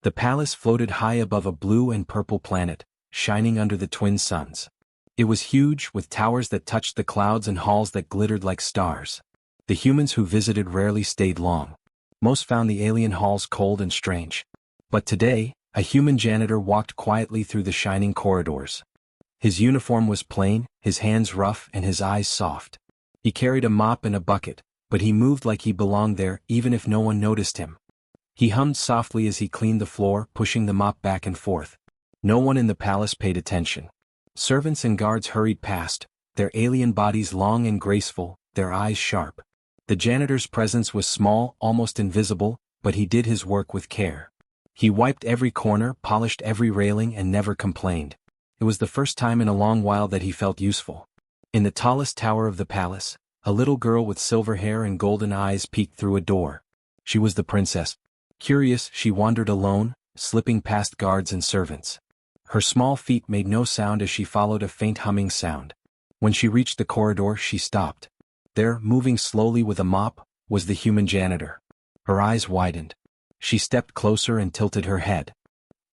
The palace floated high above a blue and purple planet, shining under the twin suns. It was huge, with towers that touched the clouds and halls that glittered like stars. The humans who visited rarely stayed long. Most found the alien halls cold and strange. But today, a human janitor walked quietly through the shining corridors. His uniform was plain, his hands rough and his eyes soft. He carried a mop and a bucket, but he moved like he belonged there even if no one noticed him. He hummed softly as he cleaned the floor, pushing the mop back and forth. No one in the palace paid attention. Servants and guards hurried past, their alien bodies long and graceful, their eyes sharp. The janitor's presence was small, almost invisible, but he did his work with care. He wiped every corner, polished every railing, and never complained. It was the first time in a long while that he felt useful. In the tallest tower of the palace, a little girl with silver hair and golden eyes peeked through a door. She was the princess. Curious, she wandered alone, slipping past guards and servants. Her small feet made no sound as she followed a faint humming sound. When she reached the corridor, she stopped. There, moving slowly with a mop, was the human janitor. Her eyes widened. She stepped closer and tilted her head.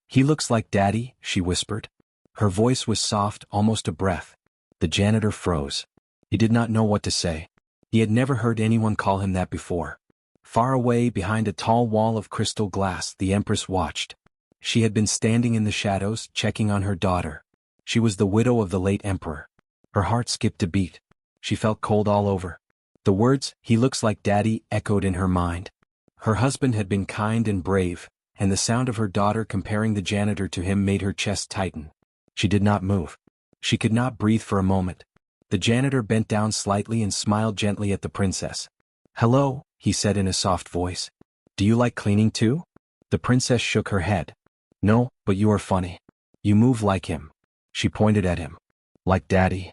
"He looks like Daddy," she whispered. Her voice was soft, almost a breath. The janitor froze. He did not know what to say. He had never heard anyone call him that before. Far away, behind a tall wall of crystal glass, the Empress watched. She had been standing in the shadows, checking on her daughter. She was the widow of the late emperor. Her heart skipped a beat. She felt cold all over. The words, "He looks like Daddy," echoed in her mind. Her husband had been kind and brave, and the sound of her daughter comparing the janitor to him made her chest tighten. She did not move. She could not breathe for a moment. The janitor bent down slightly and smiled gently at the princess. "Hello," he said in a soft voice. "Do you like cleaning too?" The princess shook her head. "No, but you are funny. You move like him." She pointed at him. "Like Daddy?"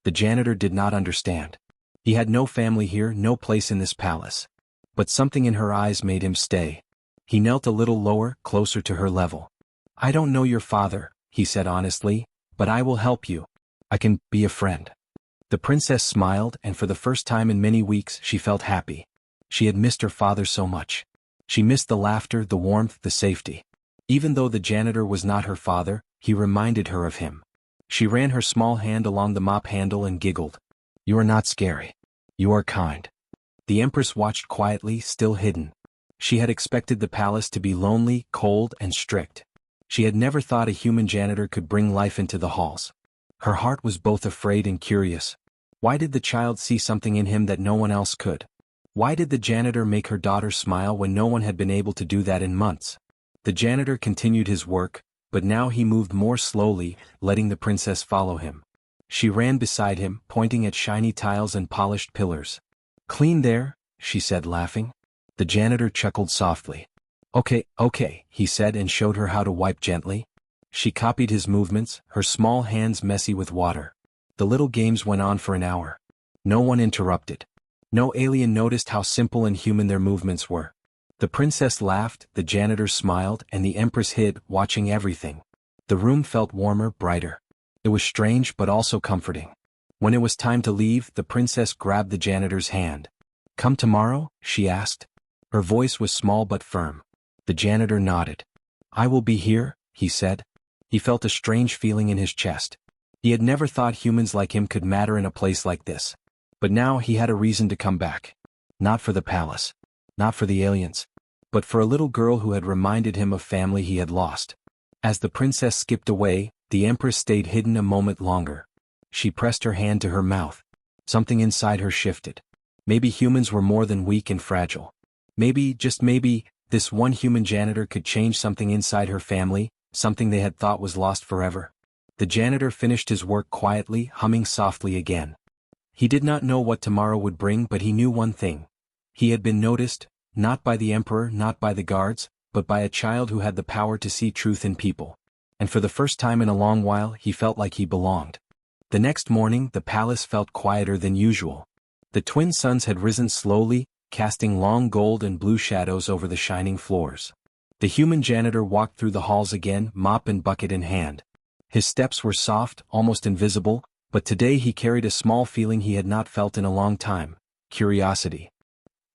The janitor did not understand. He had no family here, no place in this palace. But something in her eyes made him stay. He knelt a little lower, closer to her level. "I don't know your father," he said honestly, "but I will help you. I can be a friend." The princess smiled, and for the first time in many weeks she felt happy. She had missed her father so much. She missed the laughter, the warmth, the safety. Even though the janitor was not her father, he reminded her of him. She ran her small hand along the mop handle and giggled. "You are not scary. You are kind." The Empress watched quietly, still hidden. She had expected the palace to be lonely, cold, and strict. She had never thought a human janitor could bring life into the halls. Her heart was both afraid and curious. Why did the child see something in him that no one else could? Why did the janitor make her daughter smile when no one had been able to do that in months? The janitor continued his work, but now he moved more slowly, letting the princess follow him. She ran beside him, pointing at shiny tiles and polished pillars. "Clean there," she said, laughing. The janitor chuckled softly. Okay, he said and showed her how to wipe gently. She copied his movements, her small hands messy with water. The little games went on for an hour. No one interrupted. No alien noticed how simple and human their movements were. The princess laughed, the janitor smiled, and the Empress hid, watching everything. The room felt warmer, brighter. It was strange but also comforting. When it was time to leave, the princess grabbed the janitor's hand. "Come tomorrow?" she asked. Her voice was small but firm. The janitor nodded. "I will be here," he said. He felt a strange feeling in his chest. He had never thought humans like him could matter in a place like this. But now he had a reason to come back. Not for the palace. Not for the aliens. But for a little girl who had reminded him of family he had lost. As the princess skipped away, the Empress stayed hidden a moment longer. She pressed her hand to her mouth. Something inside her shifted. Maybe humans were more than weak and fragile. Maybe, just maybe, this one human janitor could change something inside her family, something they had thought was lost forever. The janitor finished his work quietly, humming softly again. He did not know what tomorrow would bring, but he knew one thing. He had been noticed, not by the emperor, not by the guards, but by a child who had the power to see truth in people. And for the first time in a long while, he felt like he belonged. The next morning, the palace felt quieter than usual. The twin suns had risen slowly, casting long gold and blue shadows over the shining floors. The human janitor walked through the halls again, mop and bucket in hand. His steps were soft, almost invisible, but today he carried a small feeling he had not felt in a long time: curiosity.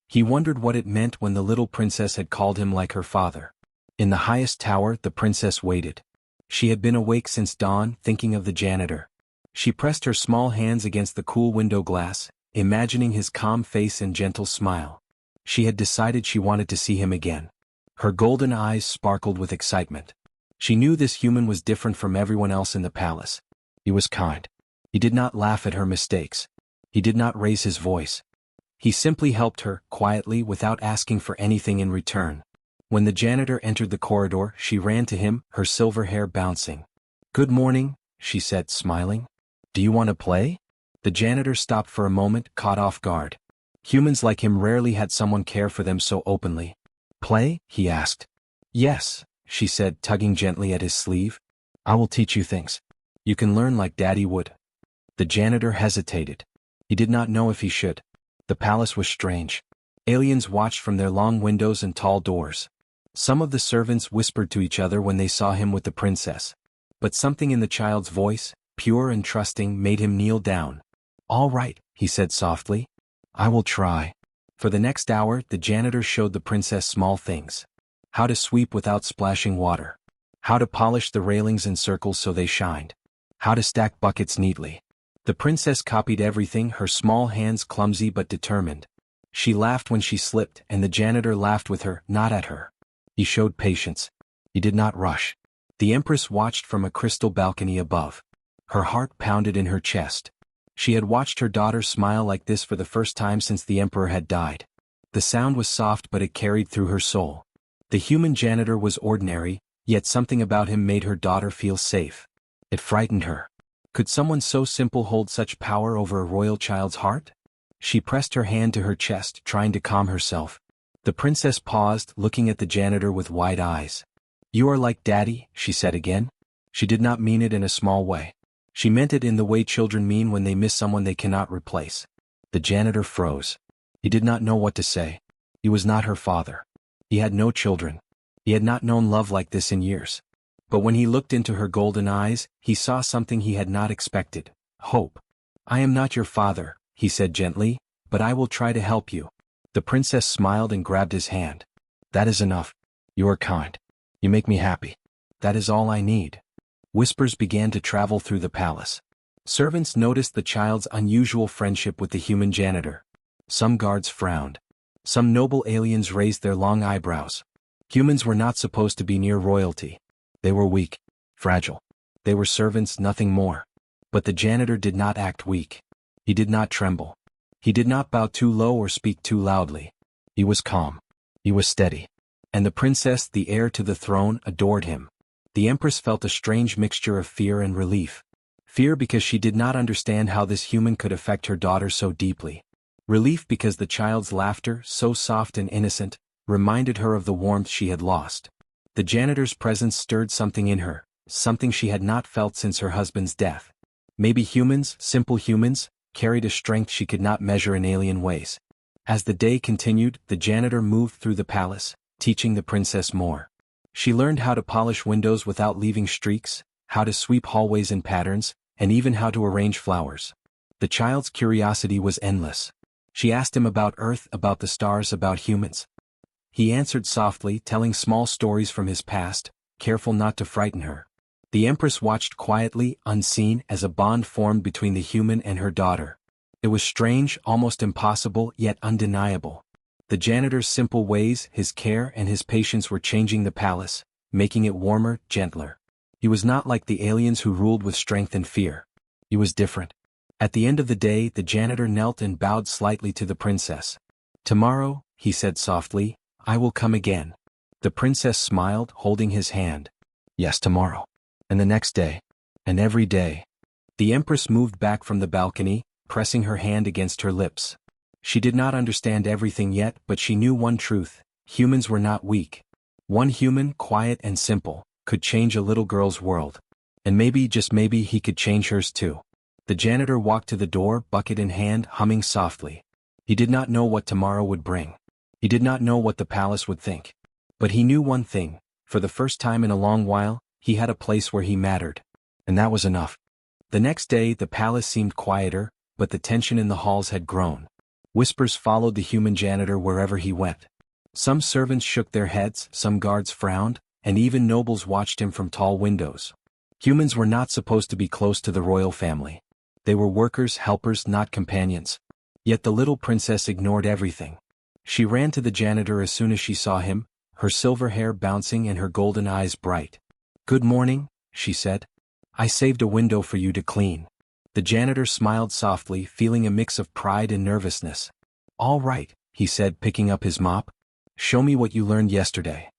He wondered what it meant when the little princess had called him like her father. In the highest tower, the princess waited. She had been awake since dawn, thinking of the janitor. She pressed her small hands against the cool window glass, imagining his calm face and gentle smile. She had decided she wanted to see him again. Her golden eyes sparkled with excitement. She knew this human was different from everyone else in the palace. He was kind. He did not laugh at her mistakes. He did not raise his voice. He simply helped her, quietly, without asking for anything in return. When the janitor entered the corridor, she ran to him, her silver hair bouncing. "Good morning," she said, smiling. "Do you want to play?" The janitor stopped for a moment, caught off guard. Humans like him rarely had someone care for them so openly. "Play?" he asked. "Yes," she said, tugging gently at his sleeve. "I will teach you things. You can learn like Daddy would." The janitor hesitated. He did not know if he should. The palace was strange. Aliens watched from their long windows and tall doors. Some of the servants whispered to each other when they saw him with the princess. But something in the child's voice, pure and trusting, made him kneel down. "All right," he said softly. "I will try." For the next hour, the janitor showed the princess small things. How to sweep without splashing water. How to polish the railings in circles so they shined. How to stack buckets neatly. The princess copied everything, her small hands clumsy but determined. She laughed when she slipped, and the janitor laughed with her, not at her. He showed patience. He did not rush. The Empress watched from a crystal balcony above. Her heart pounded in her chest. She had watched her daughter smile like this for the first time since the Emperor had died. The sound was soft, but it carried through her soul. The human janitor was ordinary, yet something about him made her daughter feel safe. It frightened her. Could someone so simple hold such power over a royal child's heart? She pressed her hand to her chest, trying to calm herself. The princess paused, looking at the janitor with wide eyes. "You are like Daddy," she said again. She did not mean it in a small way. She meant it in the way children mean when they miss someone they cannot replace. The janitor froze. He did not know what to say. He was not her father. He had no children. He had not known love like this in years. But when he looked into her golden eyes, he saw something he had not expected: hope. "I am not your father," he said gently, "but I will try to help you." The princess smiled and grabbed his hand. "That is enough. You are kind. You make me happy. That is all I need." Whispers began to travel through the palace. Servants noticed the child's unusual friendship with the human janitor. Some guards frowned. Some noble aliens raised their long eyebrows. Humans were not supposed to be near royalty. They were weak, fragile. They were servants, nothing more. But the janitor did not act weak. He did not tremble. He did not bow too low or speak too loudly. He was calm. He was steady. And the princess, the heir to the throne, adored him. The Empress felt a strange mixture of fear and relief. Fear because she did not understand how this human could affect her daughter so deeply. Relief because the child's laughter, so soft and innocent, reminded her of the warmth she had lost. The janitor's presence stirred something in her, something she had not felt since her husband's death. Maybe humans, simple humans, carried a strength she could not measure in alien ways. As the day continued, the janitor moved through the palace, teaching the princess more. She learned how to polish windows without leaving streaks, how to sweep hallways in patterns, and even how to arrange flowers. The child's curiosity was endless. She asked him about Earth, about the stars, about humans. He answered softly, telling small stories from his past, careful not to frighten her. The Empress watched quietly, unseen, as a bond formed between the human and her daughter. It was strange, almost impossible, yet undeniable. The janitor's simple ways, his care and his patience were changing the palace, making it warmer, gentler. He was not like the aliens who ruled with strength and fear. He was different. At the end of the day, the janitor knelt and bowed slightly to the princess. "Tomorrow," he said softly, "I will come again." The princess smiled, holding his hand. "Yes, tomorrow. And the next day. And every day." The Empress moved back from the balcony, pressing her hand against her lips. She did not understand everything yet, but she knew one truth: humans were not weak. One human, quiet and simple, could change a little girl's world. And maybe, just maybe, he could change hers too. The janitor walked to the door, bucket in hand, humming softly. He did not know what tomorrow would bring. He did not know what the palace would think. But he knew one thing: for the first time in a long while, he had a place where he mattered. And that was enough. The next day, the palace seemed quieter, but the tension in the halls had grown. Whispers followed the human janitor wherever he went. Some servants shook their heads, some guards frowned, and even nobles watched him from tall windows. Humans were not supposed to be close to the royal family. They were workers, helpers, not companions. Yet the little princess ignored everything. She ran to the janitor as soon as she saw him, her silver hair bouncing and her golden eyes bright. "Good morning," she said. "I saved a window for you to clean." The janitor smiled softly, feeling a mix of pride and nervousness. "All right," he said, picking up his mop. "Show me what you learned yesterday."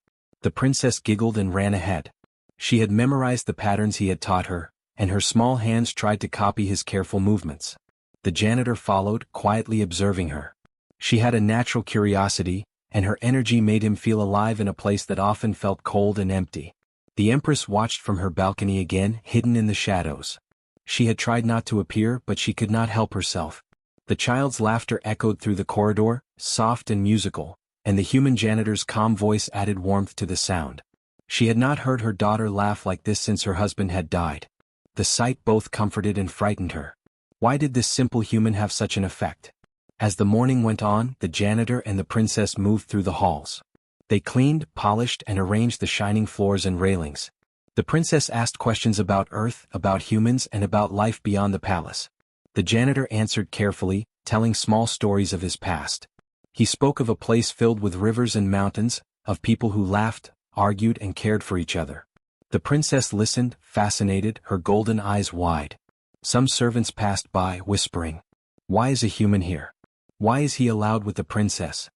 The princess giggled and ran ahead. She had memorized the patterns he had taught her, and her small hands tried to copy his careful movements. The janitor followed, quietly observing her. She had a natural curiosity, and her energy made him feel alive in a place that often felt cold and empty. The Empress watched from her balcony again, hidden in the shadows. She had tried not to appear, but she could not help herself. The child's laughter echoed through the corridor, soft and musical, and the human janitor's calm voice added warmth to the sound. She had not heard her daughter laugh like this since her husband had died. The sight both comforted and frightened her. Why did this simple human have such an effect? As the morning went on, the janitor and the princess moved through the halls. They cleaned, polished, and arranged the shining floors and railings. The princess asked questions about Earth, about humans, and about life beyond the palace. The janitor answered carefully, telling small stories of his past. He spoke of a place filled with rivers and mountains, of people who laughed, argued, and cared for each other. The princess listened, fascinated, her golden eyes wide. Some servants passed by, whispering, "Why is a human here? Why is he allowed with the princess?"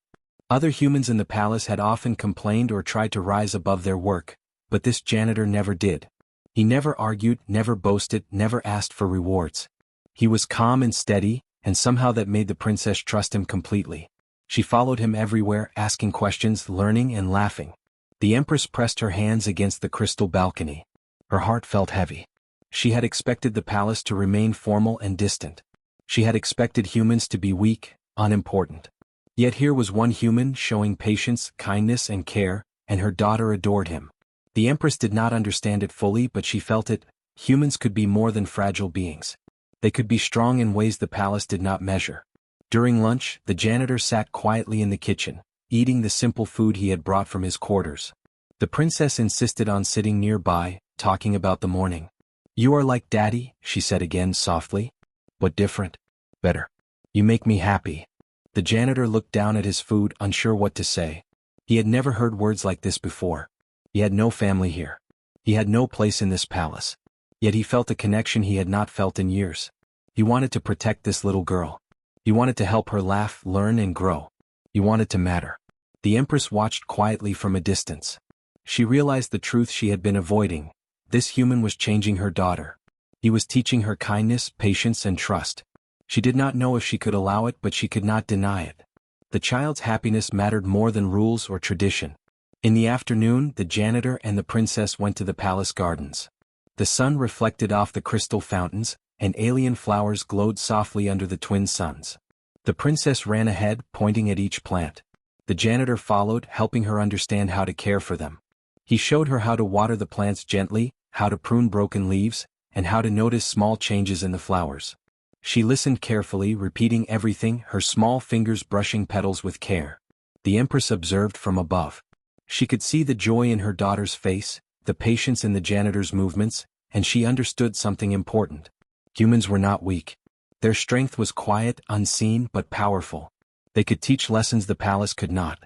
Other humans in the palace had often complained or tried to rise above their work, but this janitor never did. He never argued, never boasted, never asked for rewards. He was calm and steady, and somehow that made the princess trust him completely. She followed him everywhere, asking questions, learning, and laughing. The Empress pressed her hands against the crystal balcony. Her heart felt heavy. She had expected the palace to remain formal and distant. She had expected humans to be weak, unimportant. Yet here was one human showing patience, kindness, and care, and her daughter adored him. The Empress did not understand it fully, but she felt it. Humans could be more than fragile beings. They could be strong in ways the palace did not measure. During lunch, the janitor sat quietly in the kitchen, eating the simple food he had brought from his quarters. The princess insisted on sitting nearby, talking about the morning. "You are like Daddy," she said again softly. "But different. Better. You make me happy." The janitor looked down at his food, unsure what to say. He had never heard words like this before. He had no family here. He had no place in this palace. Yet he felt a connection he had not felt in years. He wanted to protect this little girl. He wanted to help her laugh, learn, and grow. He wanted to matter. The Empress watched quietly from a distance. She realized the truth she had been avoiding. This human was changing her daughter. He was teaching her kindness, patience, and trust. She did not know if she could allow it, but she could not deny it. The child's happiness mattered more than rules or tradition. In the afternoon, the janitor and the princess went to the palace gardens. The sun reflected off the crystal fountains, and alien flowers glowed softly under the twin suns. The princess ran ahead, pointing at each plant. The janitor followed, helping her understand how to care for them. He showed her how to water the plants gently, how to prune broken leaves, and how to notice small changes in the flowers. She listened carefully, repeating everything, her small fingers brushing petals with care. The Empress observed from above. She could see the joy in her daughter's face, the patience in the janitor's movements, and she understood something important. Humans were not weak. Their strength was quiet, unseen, but powerful. They could teach lessons the palace could not.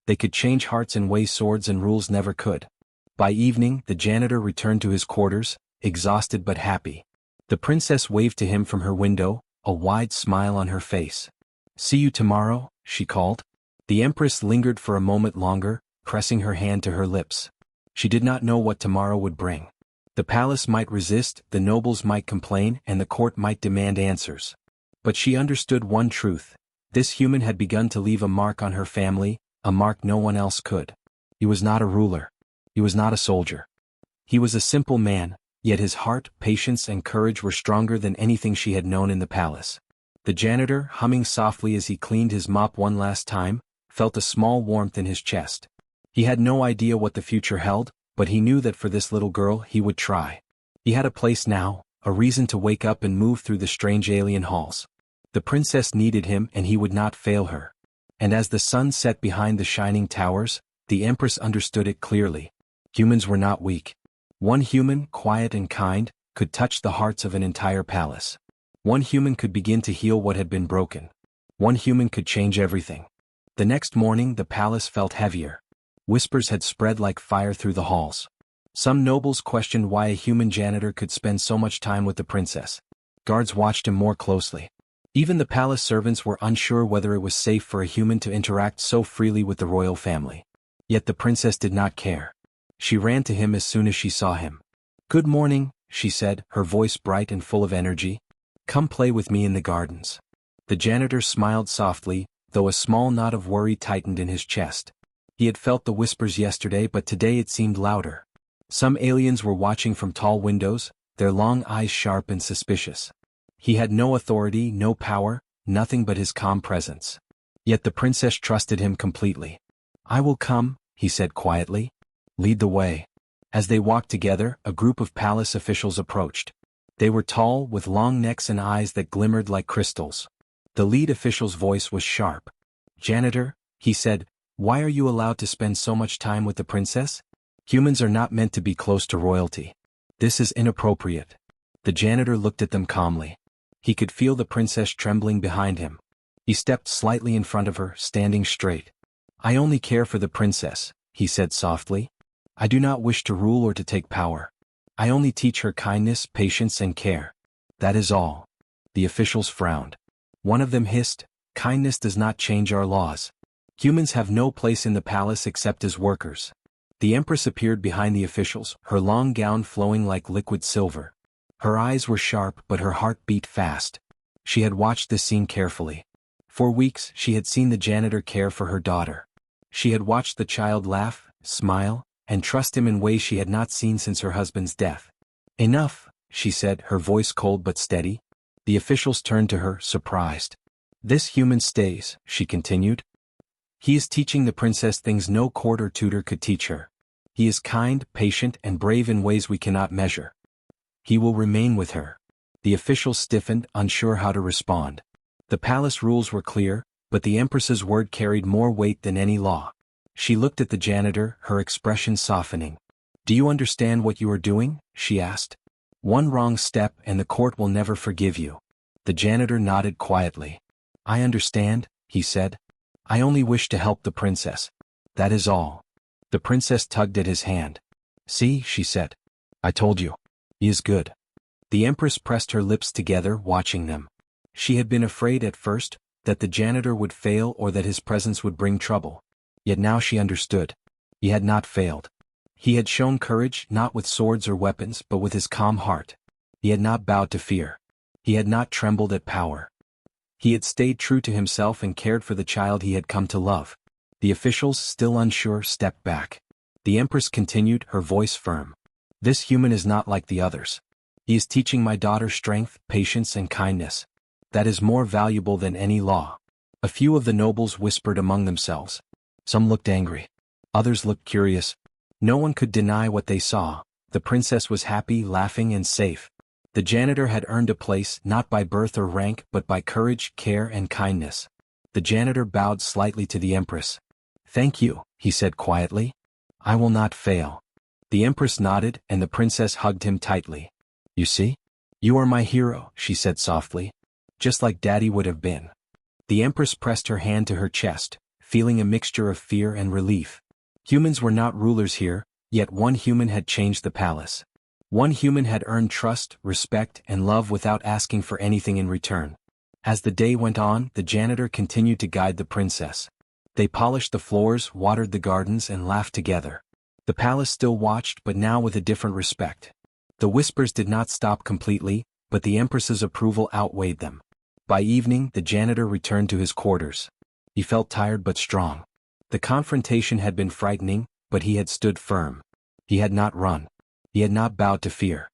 They could change hearts in ways swords and rules never could. By evening, the janitor returned to his quarters, exhausted but happy. The princess waved to him from her window, a wide smile on her face. "See you tomorrow," she called. The Empress lingered for a moment longer, pressing her hand to her lips. She did not know what tomorrow would bring. The palace might resist, the nobles might complain, and the court might demand answers. But she understood one truth. This human had begun to leave a mark on her family, a mark no one else could. He was not a ruler. He was not a soldier. He was a simple man, yet his heart, patience, and courage were stronger than anything she had known in the palace. The janitor, humming softly as he cleaned his mop one last time, felt a small warmth in his chest. He had no idea what the future held, but he knew that for this little girl he would try. He had a place now, a reason to wake up and move through the strange alien halls. The princess needed him, and he would not fail her. And as the sun set behind the shining towers, the Empress understood it clearly. Humans were not weak. One human, quiet and kind, could touch the hearts of an entire palace. One human could begin to heal what had been broken. One human could change everything. The next morning the palace felt heavier. Whispers had spread like fire through the halls. Some nobles questioned why a human janitor could spend so much time with the princess. Guards watched him more closely. Even the palace servants were unsure whether it was safe for a human to interact so freely with the royal family. Yet the princess did not care. She ran to him as soon as she saw him. "Good morning," she said, her voice bright and full of energy. "Come play with me in the gardens." The janitor smiled softly, though a small knot of worry tightened in his chest. He had felt the whispers yesterday, but today it seemed louder. Some aliens were watching from tall windows, their long eyes sharp and suspicious. He had no authority, no power, nothing but his calm presence. Yet the princess trusted him completely. "I will come," he said quietly. "Lead the way." As they walked together, a group of palace officials approached. They were tall, with long necks and eyes that glimmered like crystals. The lead official's voice was sharp. "Janitor," he said, "why are you allowed to spend so much time with the princess? Humans are not meant to be close to royalty. This is inappropriate." The janitor looked at them calmly. He could feel the princess trembling behind him. He stepped slightly in front of her, standing straight. "I only care for the princess," he said softly. "I do not wish to rule or to take power. I only teach her kindness, patience, and care. That is all." The officials frowned. One of them hissed, "Kindness does not change our laws. Humans have no place in the palace except as workers." The Empress appeared behind the officials, her long gown flowing like liquid silver. Her eyes were sharp, but her heart beat fast. She had watched this scene carefully. For weeks, she had seen the janitor care for her daughter. She had watched the child laugh, smile, and trust him in ways she had not seen since her husband's death. "Enough," she said, her voice cold but steady. The officials turned to her, surprised. "This human stays," she continued. "He is teaching the princess things no court or tutor could teach her. He is kind, patient, and brave in ways we cannot measure. He will remain with her." The officials stiffened, unsure how to respond. The palace rules were clear, but the Empress's word carried more weight than any law. She looked at the janitor, her expression softening. "Do you understand what you are doing?" she asked. "One wrong step and the court will never forgive you." The janitor nodded quietly. "I understand," he said. "I only wish to help the princess. That is all." The princess tugged at his hand. "See," she said. "I told you. He is good." The Empress pressed her lips together, watching them. She had been afraid at first, that the janitor would fail or that his presence would bring trouble. Yet now she understood. He had not failed. He had shown courage, not with swords or weapons, but with his calm heart. He had not bowed to fear. He had not trembled at power. He had stayed true to himself and cared for the child he had come to love. The officials, still unsure, stepped back. The Empress continued, her voice firm. "This human is not like the others. He is teaching my daughter strength, patience, and kindness. That is more valuable than any law." A few of the nobles whispered among themselves. Some looked angry. Others looked curious. No one could deny what they saw. The princess was happy, laughing, and safe. The janitor had earned a place, not by birth or rank, but by courage, care, and kindness. The janitor bowed slightly to the Empress. "Thank you," he said quietly. "I will not fail." The Empress nodded, and the princess hugged him tightly. "You see? You are my hero," she said softly. "Just like Daddy would have been." The Empress pressed her hand to her chest, feeling a mixture of fear and relief. Humans were not rulers here, yet one human had changed the palace. One human had earned trust, respect, and love without asking for anything in return. As the day went on, the janitor continued to guide the princess. They polished the floors, watered the gardens, and laughed together. The palace still watched, but now with a different respect. The whispers did not stop completely, but the Empress's approval outweighed them. By evening, the janitor returned to his quarters. He felt tired but strong. The confrontation had been frightening, but he had stood firm. He had not run. He had not bowed to fear.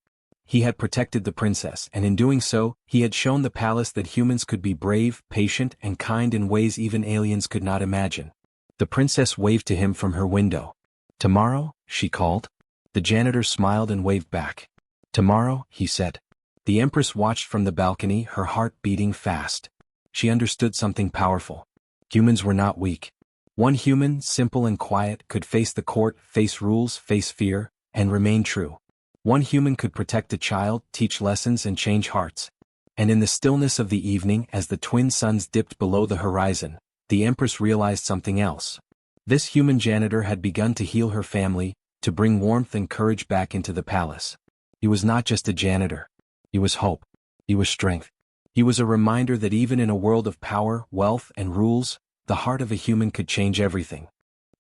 He had protected the princess, and in doing so, he had shown the palace that humans could be brave, patient, and kind in ways even aliens could not imagine. The princess waved to him from her window. "Tomorrow?" she called. The janitor smiled and waved back. "Tomorrow," he said. The Empress watched from the balcony, her heart beating fast. She understood something powerful. Humans were not weak. One human, simple and quiet, could face the court, face rules, face fear, and remain true. One human could protect a child, teach lessons and change hearts. And in the stillness of the evening, as the twin suns dipped below the horizon, the Empress realized something else. This human janitor had begun to heal her family, to bring warmth and courage back into the palace. He was not just a janitor. He was hope. He was strength. He was a reminder that even in a world of power, wealth, and rules, the heart of a human could change everything.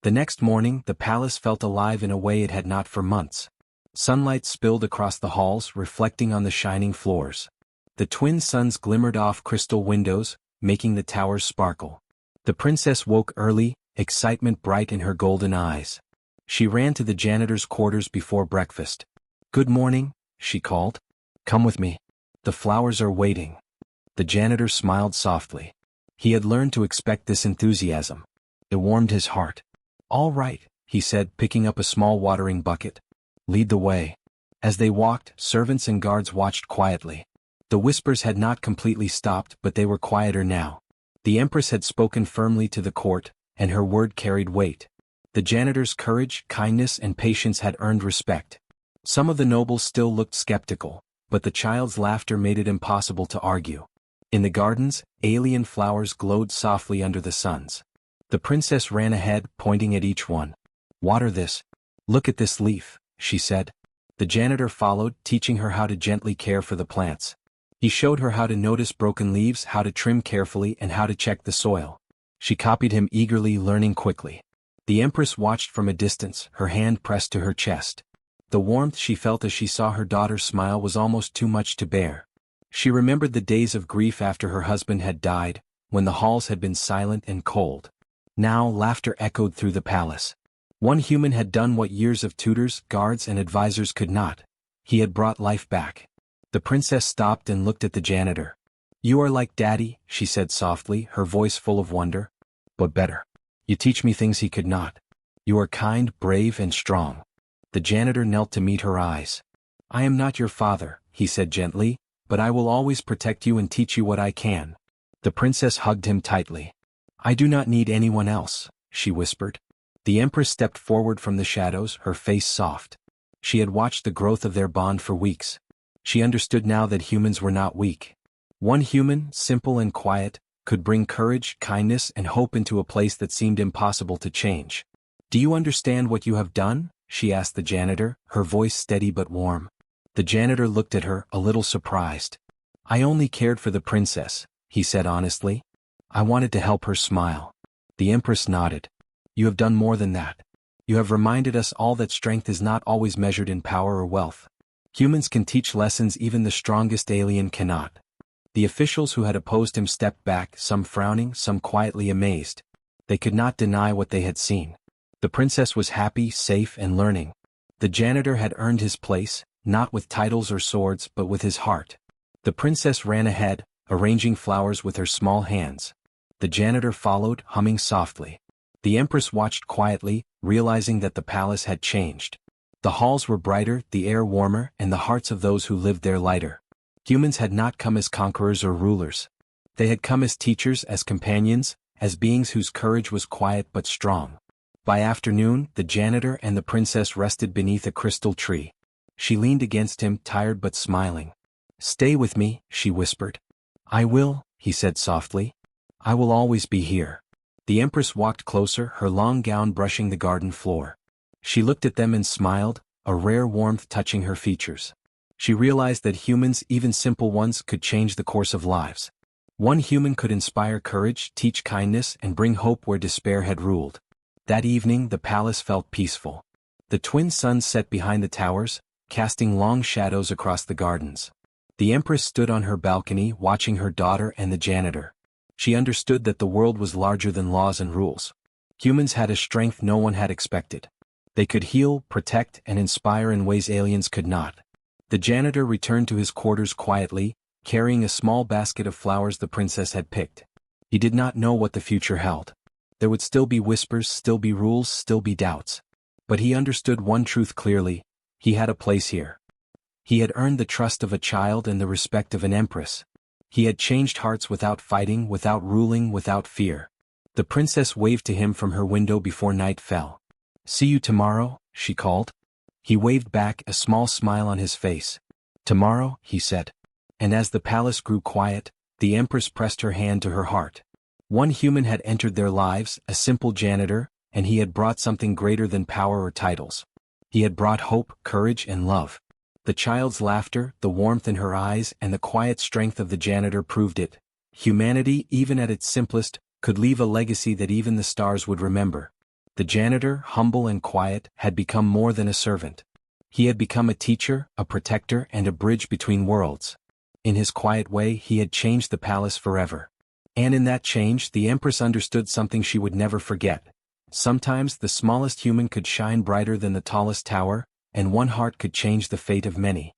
The next morning, the palace felt alive in a way it had not for months. Sunlight spilled across the halls, reflecting on the shining floors. The twin suns glimmered off crystal windows, making the towers sparkle. The princess woke early, excitement bright in her golden eyes. She ran to the janitor's quarters before breakfast. "Good morning," she called. "Come with me. The flowers are waiting." The janitor smiled softly. He had learned to expect this enthusiasm. It warmed his heart. "All right," he said, picking up a small watering bucket. "Lead the way." As they walked, servants and guards watched quietly. The whispers had not completely stopped, but they were quieter now. The Empress had spoken firmly to the court, and her word carried weight. The janitor's courage, kindness, and patience had earned respect. Some of the nobles still looked skeptical, but the child's laughter made it impossible to argue. In the gardens, alien flowers glowed softly under the suns. The princess ran ahead, pointing at each one. "Water this. Look at this leaf," she said. The janitor followed, teaching her how to gently care for the plants. He showed her how to notice broken leaves, how to trim carefully, and how to check the soil. She copied him eagerly, learning quickly. The Empress watched from a distance, her hand pressed to her chest. The warmth she felt as she saw her daughter smile was almost too much to bear. She remembered the days of grief after her husband had died, when the halls had been silent and cold. Now laughter echoed through the palace. One human had done what years of tutors, guards, and advisors could not. He had brought life back. The princess stopped and looked at the janitor. "You are like Daddy," she said softly, her voice full of wonder. "But better. You teach me things he could not. You are kind, brave, and strong." The janitor knelt to meet her eyes. "I am not your father," he said gently, "but I will always protect you and teach you what I can." The princess hugged him tightly. "I do not need anyone else," she whispered. The Empress stepped forward from the shadows, her face soft. She had watched the growth of their bond for weeks. She understood now that humans were not weak. One human, simple and quiet, could bring courage, kindness, and hope into a place that seemed impossible to change. "Do you understand what you have done?" she asked the janitor, her voice steady but warm. The janitor looked at her, a little surprised. "I only cared for the princess," he said honestly. "I wanted to help her smile." The Empress nodded. "You have done more than that. You have reminded us all that strength is not always measured in power or wealth. Humans can teach lessons even the strongest alien cannot." The officials who had opposed him stepped back, some frowning, some quietly amazed. They could not deny what they had seen. The princess was happy, safe, and learning. The janitor had earned his place, not with titles or swords but with his heart. The princess ran ahead, arranging flowers with her small hands. The janitor followed, humming softly. The Empress watched quietly, realizing that the palace had changed. The halls were brighter, the air warmer, and the hearts of those who lived there lighter. Humans had not come as conquerors or rulers. They had come as teachers, as companions, as beings whose courage was quiet but strong. By afternoon, the janitor and the princess rested beneath a crystal tree. She leaned against him, tired but smiling. "Stay with me," she whispered. "I will," he said softly. "I will always be here." The Empress walked closer, her long gown brushing the garden floor. She looked at them and smiled, a rare warmth touching her features. She realized that humans, even simple ones, could change the course of lives. One human could inspire courage, teach kindness, and bring hope where despair had ruled. That evening, the palace felt peaceful. The twin suns set behind the towers, casting long shadows across the gardens. The Empress stood on her balcony, watching her daughter and the janitor. She understood that the world was larger than laws and rules. Humans had a strength no one had expected. They could heal, protect, and inspire in ways aliens could not. The janitor returned to his quarters quietly, carrying a small basket of flowers the princess had picked. He did not know what the future held. There would still be whispers, still be rules, still be doubts. But he understood one truth clearly: he had a place here. He had earned the trust of a child and the respect of an empress. He had changed hearts without fighting, without ruling, without fear. The princess waved to him from her window before night fell. "See you tomorrow," she called. He waved back, a small smile on his face. "Tomorrow," he said. And as the palace grew quiet, the Empress pressed her hand to her heart. One human had entered their lives, a simple janitor, and he had brought something greater than power or titles. He had brought hope, courage, and love. The child's laughter, the warmth in her eyes, and the quiet strength of the janitor proved it. Humanity, even at its simplest, could leave a legacy that even the stars would remember. The janitor, humble and quiet, had become more than a servant. He had become a teacher, a protector, and a bridge between worlds. In his quiet way, he had changed the palace forever. And in that change, the Empress understood something she would never forget. Sometimes the smallest human could shine brighter than the tallest tower, and one heart could change the fate of many.